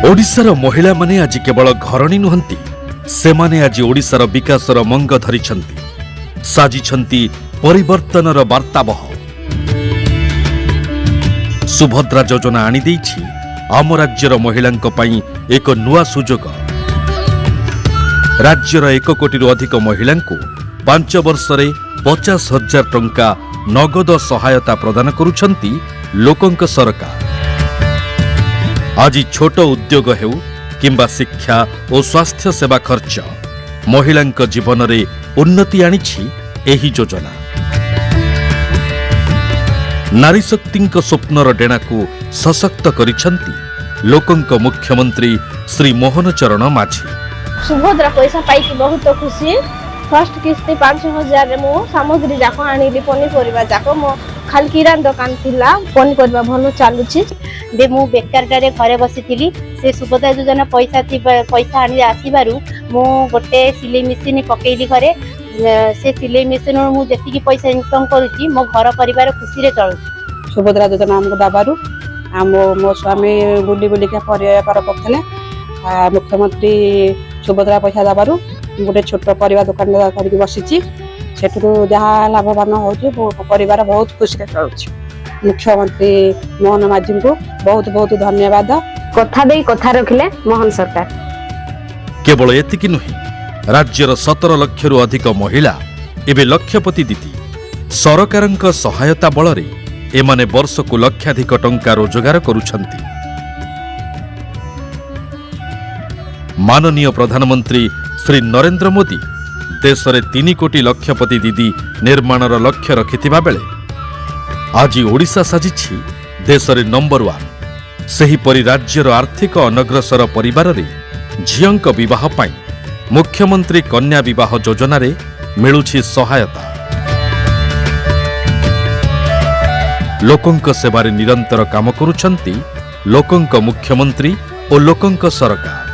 ओडिशार महिला माने आज केवल घरणी नुहंती, सेमाने आज ओडिशार विकासर मंग धरिछंती, साजिछंती परिवर्तनर वार्ताबह। सुभद्रा योजना आनी देइछि आम राज्यर महिलांक पई एक नुआ सुजोग। राज्यर 1 कोटी अधिक महिलांकु 5 वर्षरे 50,000 टंका नगद सहायता प्रदान करुछंती लोकंक सरकार। आज छोट उद्योग हेउ किंबा शिक्षा और स्वास्थ्य सेवा खर्च महिलांक जीवन रे उन्नति आनिछि एही योजना। नारी शक्तिंक स्वप्नर डेणाकु सशक्त करिछंती लोकंक मुख्यमंत्री श्री मोहन चरण माझी। सुभद्रा पैसा पाई बहुत खुशी। फर्स्ट किस्ती 5,000 मु सामग्री जाक आनिली, पनीपरिबा जाक मो खाली किरान दुकान थिला, पनीपरिबा भलो चालुछि। बे मु बेकारटारे घरे बसिथिली, से सुभद्रा योजना पैसा आनी आसीबारु मु गोटे सिलाई मेसिन पकेइली घरे। से सिलाई मेसिन मु जेतिकी पैसा इनकम करूची मो घर परिवार खुशी रे चलुची। सुभद्रा योजना हमको दबारु मो स्वामी बुली बुली के परिवार करथले। मुख्यमंत्री सुभद्रा पैसा दबारु गोटे छोट परिवार दुकान करके बसिची, सेठू जहाँ लाभवान होची परिवार बहुत खुशी रे चलुची। मुख्यमंत्री मोहन माझी को बहुत बहुत धन्यवाद। कथा देई कथा रखिले मोहन सरकार। केवल एतिकी नुहे, राज्यर 17 लाख रु अधिक महिला एबे लक्षपति दीदी। सरकारंक सहायता बलरे एमाने वर्षकु लक्षाधिक टंका रोजगार करुछंती। माननीय प्रधानमंत्री श्री नरेंद्र मोदी देश में 3 कोटी लक्षपति दीदी निर्माणर लक्ष्य रखिथिबा बेले आज ओडिशा साजिछि देश में नंबर 1। सेहीपरि राज्यर आर्थिक अनग्रसर परिवार रे झियंक विवाह पाई मुख्यमंत्री कन्या विवाह योजना रे मिलुछि सहायता। लोकंक सेवारे निरंतर काम करुछंती लोकंक मुख्यमंत्री और लोकंक सरकार।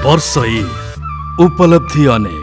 वर्ष उपलब्धि अनेक।